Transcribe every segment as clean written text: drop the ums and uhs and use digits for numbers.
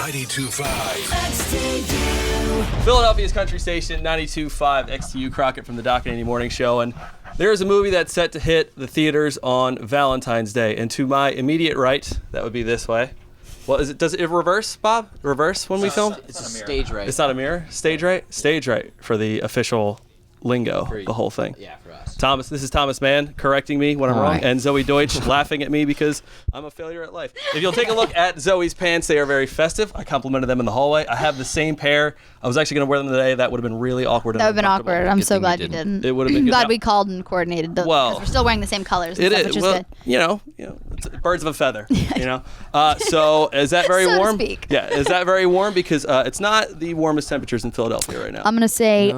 92.5 Philadelphia's country station, 92.5 XTU, Crockett from the Doc and Andy Morning Show. And there is a movie that's set to hit the theaters on Valentine's Day. And to my immediate right, that would be this way. Well, does it reverse, Bob? Reverse when we film? It's a stage right. It's not a mirror? Stage right? Stage right for the official lingo, the whole thing. Yeah, for us. Thomas, this is Thomas Mann correcting me when I'm wrong, and Zoey Deutch laughing at me because I'm a failure at life. If you'll take a look at Zoe's pants, they are very festive. I complimented them in the hallway. I have the same pair. I was actually going to wear them today. That would have been really awkward. That would have been awkward. I'm so glad you didn't. It would have been good. Glad we called and coordinated. Because we're still wearing the same colors. And stuff, which is good. You know, it's birds of a feather. You know. So is that very so warm? To speak. Yeah. Is that very warm? Because it's not the warmest temperatures in Philadelphia right now. I'm gonna say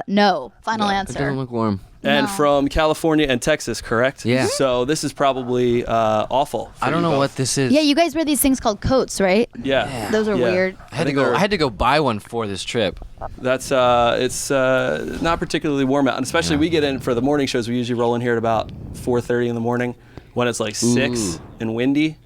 no. Final answer. It doesn't look warm. And from California and Texas, correct? Yeah. So this is probably awful. I don't know what this is. Yeah, you guys wear these things called coats, right? Yeah. Those are weird. I had to go buy one for this trip. That's it's not particularly warm out, and especially we get in for the morning shows. We usually roll in here at about 4:30 in the morning when it's like 6 and windy.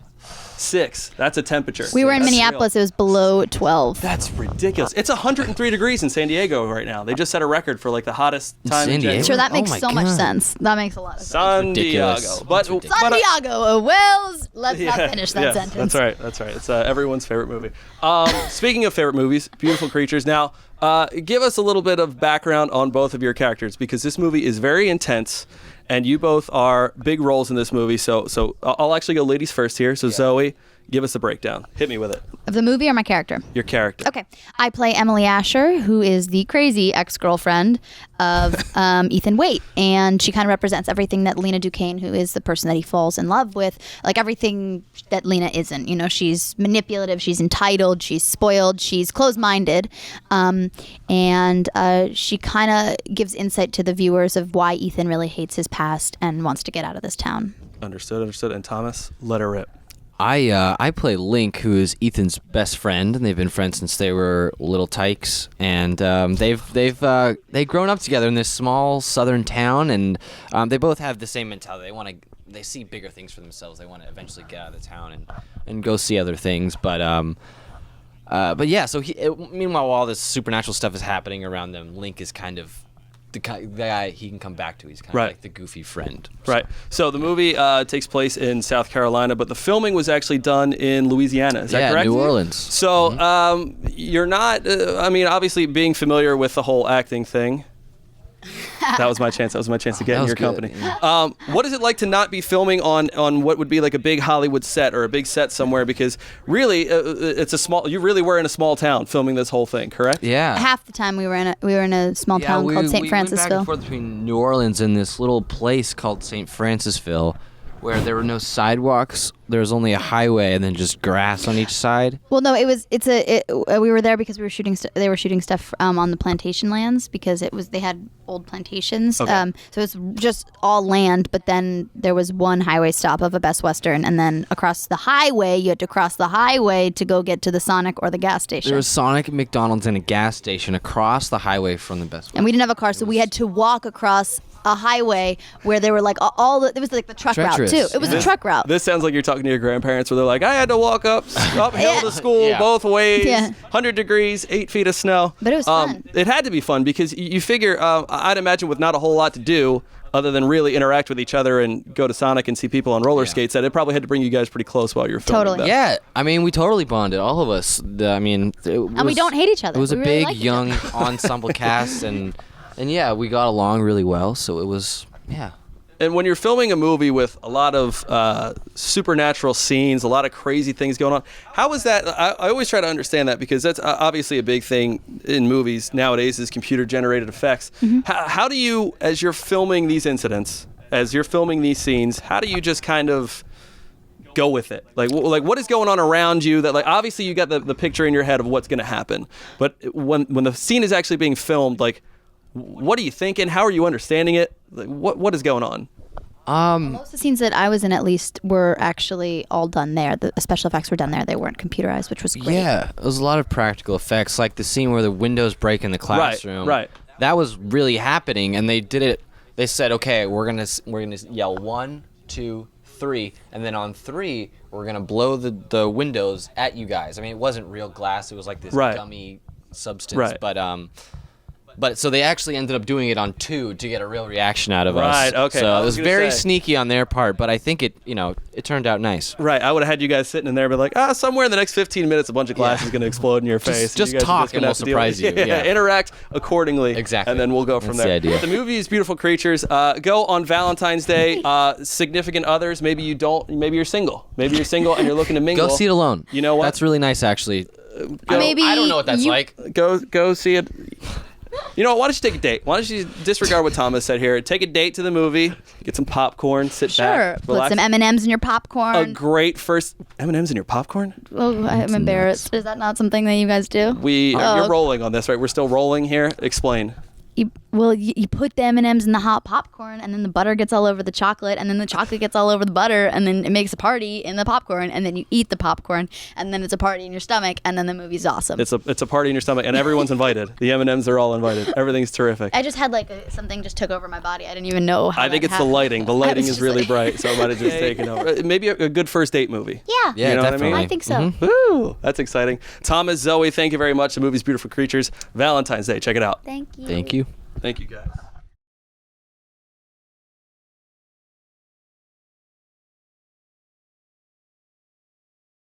6. That's a temperature. We were in Minneapolis. It was below 12. That's ridiculous. It's 103 degrees in San Diego right now. They just set a record for like the hottest time in January. Sure, that makes so much sense. That makes a lot of sense. San Diego. San Diego, Wells. Let's not finish that sentence. That's right. It's everyone's favorite movie. Speaking of favorite movies, Beautiful Creatures. Now, give us a little bit of background on both of your characters because this movie is very intense. And you both are big roles in this movie, so I'll actually go ladies first here. So Zoey, give us a breakdown. Hit me with it. Of the movie or my character? Your character. Okay. I play Emily Asher, who is the crazy ex-girlfriend of Ethan Waite. And she kind of represents everything that Lena Duquesne, who is the person that he falls in love with, like everything that Lena isn't. You know, she's manipulative, she's entitled, she's spoiled, she's closed-minded. And she kind of gives insight to the viewers of why Ethan really hates his past and wants to get out of this town. Understood. And Thomas, let her rip. I play Link, who is Ethan's best friend, and they've been friends since they were little tykes. And they've grown up together in this small southern town, and they both have the same mentality. They see bigger things for themselves. They want to eventually get out of the town and go see other things. But yeah. So meanwhile, while all this supernatural stuff is happening around them, Link is kind of the guy he can come back to. He's kind of like the goofy friend. Right. So the movie takes place in South Carolina, but the filming was actually done in Louisiana. Is that correct? New Orleans. So you're not, obviously being familiar with the whole acting thing. That was my chance to get in your company. Yeah. What is it like to not be filming on what would be like a big Hollywood set or a big set somewhere? Because really, you really were in a small town filming this whole thing, correct? Yeah. Half the time we were in a small town called St. Francisville. We went back and forth between New Orleans and this little place called St. Francisville, where there were no sidewalks. There was only a highway and then just grass on each side. Well, no, we were there because we were shooting. They were shooting stuff on the plantation lands because they had old plantations. Okay. So it's just all land. But then there was one highway stop of a Best Western, and then across the highway, you had to cross the highway to go get to the Sonic or the gas station. There was Sonic, McDonald's, and a gas station across the highway from the Best Western. And we didn't have a car, so we had to walk across a highway where there were like it was like the truck route too. It was a truck route. This sounds like you're talking to your grandparents where they're like, I had to walk uphill to school both ways, 100 degrees, 8 feet of snow. But it was fun. It had to be fun because you figure, I'd imagine with not a whole lot to do other than really interact with each other and go to Sonic and see people on roller skates, that it probably had to bring you guys pretty close while you were filming. Totally. Yeah, we totally bonded, all of us. And we don't hate each other. It was we a really big, young ensemble cast, and yeah, we got along really well, so it was... Yeah. And when you're filming a movie with a lot of supernatural scenes, a lot of crazy things going on, how is that? I always try to understand that because that's obviously a big thing in movies nowadays is computer-generated effects. Mm-hmm. How do you, as you're filming these incidents, as you're filming these scenes, how do you just kind of go with it? Like what is going on around you that, like, obviously you got the picture in your head of what's going to happen, but when the scene is actually being filmed, like, what are you thinking? How are you understanding it? Like, what is going on? Most of the scenes that I was in, at least, were actually all done there. The special effects were done there. They weren't computerized, which was great. Yeah, it was a lot of practical effects, like the scene where the windows break in the classroom. Right. That was really happening, and they did it. They said, okay, we're gonna yell 1, 2, 3, and then on 3, we're gonna blow the windows at you guys. I mean, it wasn't real glass; it was like this Right. gummy substance. Right. But so they actually ended up doing it on 2 to get a real reaction out of us. Right, okay. So I it was was gonna very say. sneaky on their part, but I think it turned out nice. Right, I would have had you guys sitting in there, and be like, somewhere in the next 15 minutes, a bunch of glass is going to explode in your face. Just you guys are talk gonna and have we'll to deal with surprise you, yeah. Interact accordingly. Exactly. And then we'll go from That's there. the idea. The movie is Beautiful Creatures. Go on Valentine's Day. Significant others. Maybe you don't. Maybe you're single. Maybe you're single and you're looking to mingle. Go see it alone. You know what? That's really nice, actually. Maybe I don't know what that's like. Go see it. You know what? Why don't you take a date? Why don't you disregard what Thomas said here? Take a date to the movie. Get some popcorn. Sit Sure. back. Put Relax. some M&Ms in your popcorn. A great first M&Ms in your popcorn. Oh, I'm embarrassed. Is that not something that you guys do? You're rolling on this, right? We're still rolling here. Explain. You put the M&Ms in the hot popcorn, and then the butter gets all over the chocolate, and then the chocolate gets all over the butter, and then it makes a party in the popcorn, and then you eat the popcorn, and then it's a party in your stomach, and then the movie's awesome. It's a party in your stomach, and everyone's invited. The M&Ms are all invited. Everything's terrific. I just had something just took over my body. I didn't even know how I think that it's the happened. lighting. The I lighting was is just really like- bright, so it might have just taken over. Maybe a good first date movie. Yeah. Yeah, You know what I mean? definitely. I think so. Woo! That's exciting. Thomas, Zoe, thank you very much. The movie's Beautiful Creatures. Valentine's Day. Check it out. Thank you. Thank you. Thank you, guys.